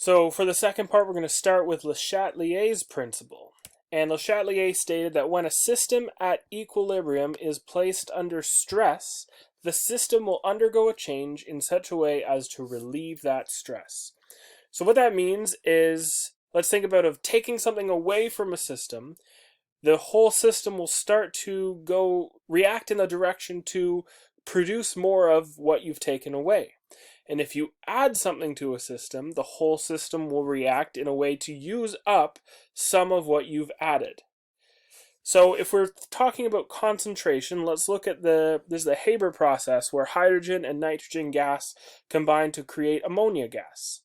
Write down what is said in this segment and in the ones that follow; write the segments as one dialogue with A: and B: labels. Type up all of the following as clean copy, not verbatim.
A: So for the second part, we're going to start with Le Chatelier's principle. And Le Chatelier stated that when a system at equilibrium is placed under stress, the system will undergo a change in such a way as to relieve that stress. So what that means is, let's think about taking something away from a system. The whole system will start to react in the direction to produce more of what you've taken away. And if you add something to a system, the whole system will react in a way to use up some of what you've added. So if we're talking about concentration, let's look at this is the Haber process where hydrogen and nitrogen gas combine to create ammonia gas.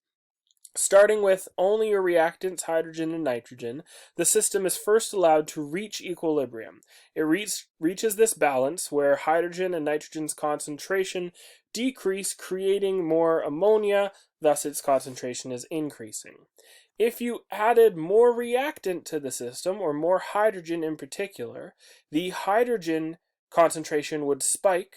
A: Starting with only your reactants, hydrogen and nitrogen, the system is first allowed to reach equilibrium. It reaches this balance where hydrogen and nitrogen's concentration decrease, creating more ammonia, thus its concentration is increasing. If you added more reactant to the system, or more hydrogen in particular, the hydrogen concentration would spike,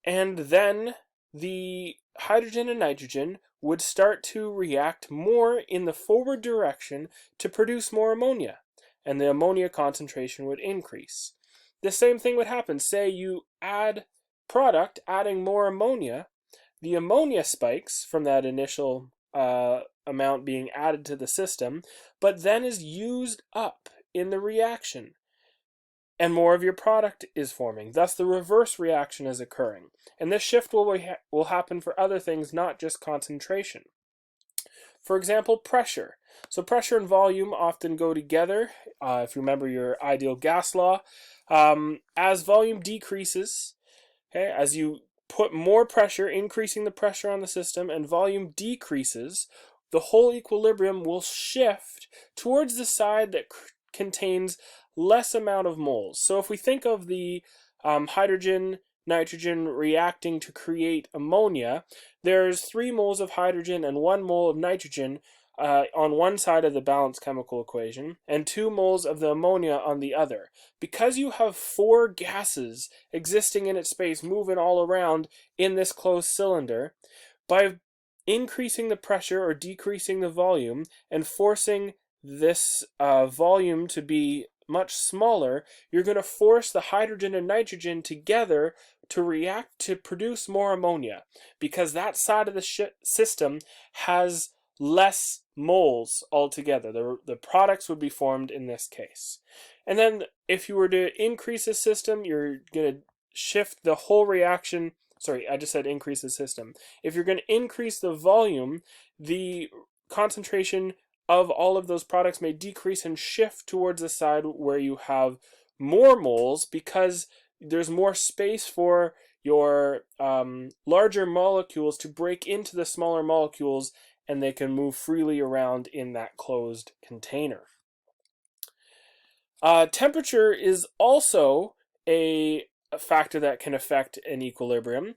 A: and then the hydrogen and nitrogen would start to react more in the forward direction to produce more ammonia, and the ammonia concentration would increase. The same thing would happen. Say you add product, adding more ammonia, the ammonia spikes from that initial amount being added to the system, but then is used up in the reaction, and more of your product is forming. Thus, the reverse reaction is occurring. And this shift will happen for other things, not just concentration. For example, pressure. So pressure and volume often go together. If you remember your ideal gas law, as volume decreases, okay, as you put more pressure, increasing the pressure on the system, and volume decreases, the whole equilibrium will shift towards the side that contains less amount of moles. So if we think of the hydrogen, nitrogen reacting to create ammonia, there's 3 moles of hydrogen and 1 mole of nitrogen on one side of the balanced chemical equation, and 2 moles of the ammonia on the other. Because you have 4 gases existing in its space, moving all around in this closed cylinder, by increasing the pressure or decreasing the volume and forcing this volume to be much smaller, you're going to force the hydrogen and nitrogen together to react to produce more ammonia, because that side of the system has less moles altogether. The products would be formed in this case. And then if you were to increase the system, you're going to shift the whole reaction. Sorry, I just said increase the system. If you're going to increase the volume, the concentration of all of those products may decrease and shift towards the side where you have more moles, because there's more space for your larger molecules to break into the smaller molecules, and they can move freely around in that closed container. Temperature is also a factor that can affect an equilibrium.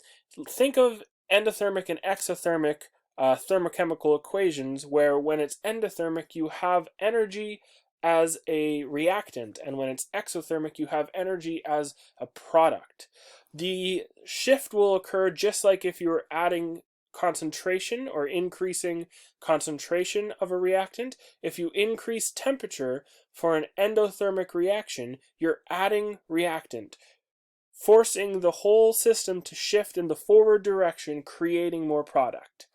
A: Think of endothermic and exothermic thermochemical equations, where when it's endothermic you have energy as a reactant, and when it's exothermic you have energy as a product. The shift will occur just like if you were adding concentration or increasing concentration of a reactant. If you increase temperature for an endothermic reaction, you're adding reactant, forcing the whole system to shift in the forward direction, creating more product.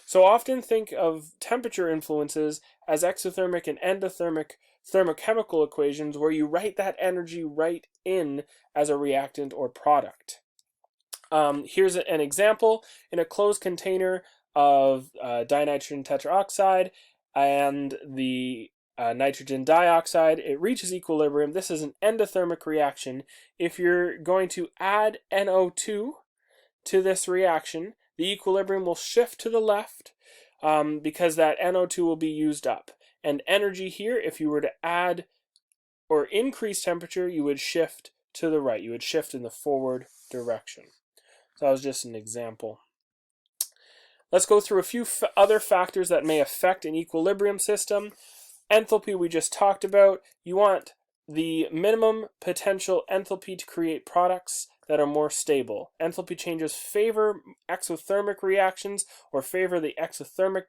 A: So often think of temperature influences as exothermic and endothermic thermochemical equations, where you write that energy right in as a reactant or product. Here's an example. In a closed container of dinitrogen tetraoxide and the nitrogen dioxide, it reaches equilibrium. This is an endothermic reaction. If you're going to add NO2 to this reaction, the equilibrium will shift to the left because that NO2 will be used up. And energy here, if you were to add or increase temperature, you would shift to the right. You would shift in the forward direction. So that was just an example. Let's go through a few other factors that may affect an equilibrium system. Enthalpy we just talked about. You want the minimum potential enthalpy to create products that are more stable. Enthalpy changes favor exothermic reactions or favor the exothermic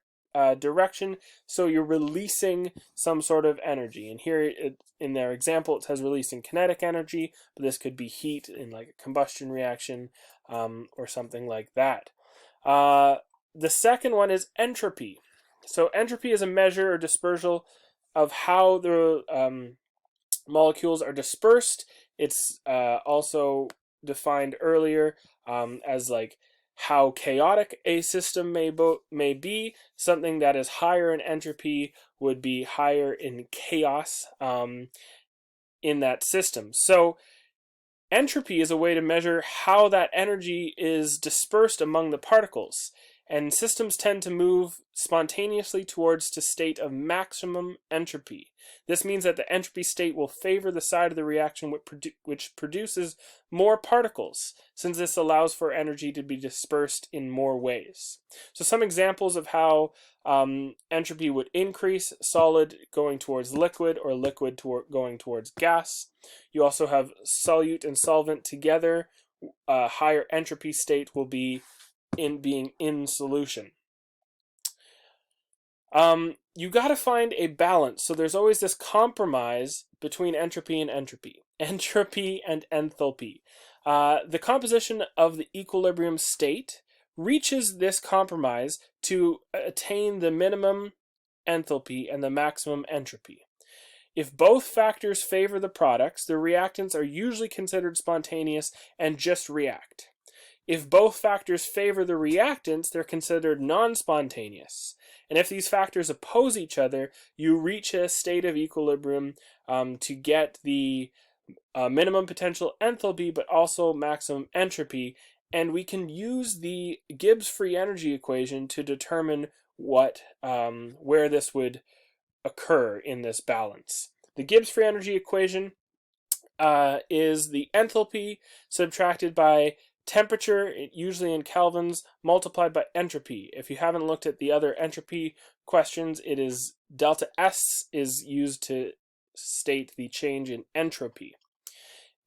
A: direction, so you're releasing some sort of energy. And here in their example it says releasing kinetic energy, but this could be heat in like a combustion reaction or something like that. The second one is entropy. So entropy is a measure or dispersal of how the molecules are dispersed. It's also defined earlier as like how chaotic a system may be. Something that is higher in entropy would be higher in chaos in that system. So entropy is a way to measure how that energy is dispersed among the particles. And systems tend to move spontaneously towards a state of maximum entropy. This means that the entropy state will favor the side of the reaction which produces more particles, since this allows for energy to be dispersed in more ways. So some examples of how entropy would increase: solid going towards liquid, or liquid going towards gas. You also have solute and solvent together. A higher entropy state will be being in solution. You got to find a balance. So there's always this compromise between entropy and entropy. Entropy and enthalpy. The composition of the equilibrium state reaches this compromise to attain the minimum enthalpy and the maximum entropy. If both factors favor the products, the reactants are usually considered spontaneous and just react. If both factors favor the reactants, they're considered non-spontaneous. And if these factors oppose each other, you reach a state of equilibrium to get the minimum potential enthalpy, but also maximum entropy. And we can use the Gibbs free energy equation to determine where this would occur in this balance. The Gibbs free energy equation is the enthalpy subtracted by temperature, usually in kelvins, multiplied by entropy. If you haven't looked at the other entropy questions, it is delta S is used to state the change in entropy.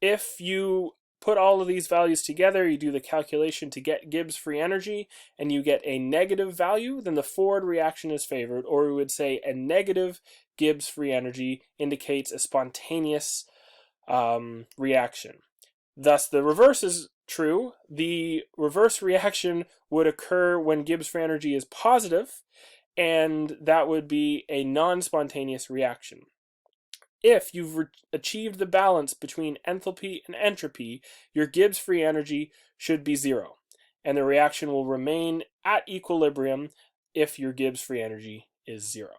A: If you put all of these values together, you do the calculation to get Gibbs free energy, and you get a negative value, then the forward reaction is favored, or we would say a negative Gibbs free energy indicates a spontaneous reaction. Thus, the reverse is true. The reverse reaction would occur when Gibbs free energy is positive, and that would be a non-spontaneous reaction. If you've achieved the balance between enthalpy and entropy, your Gibbs free energy should be 0, and the reaction will remain at equilibrium if your Gibbs free energy is 0.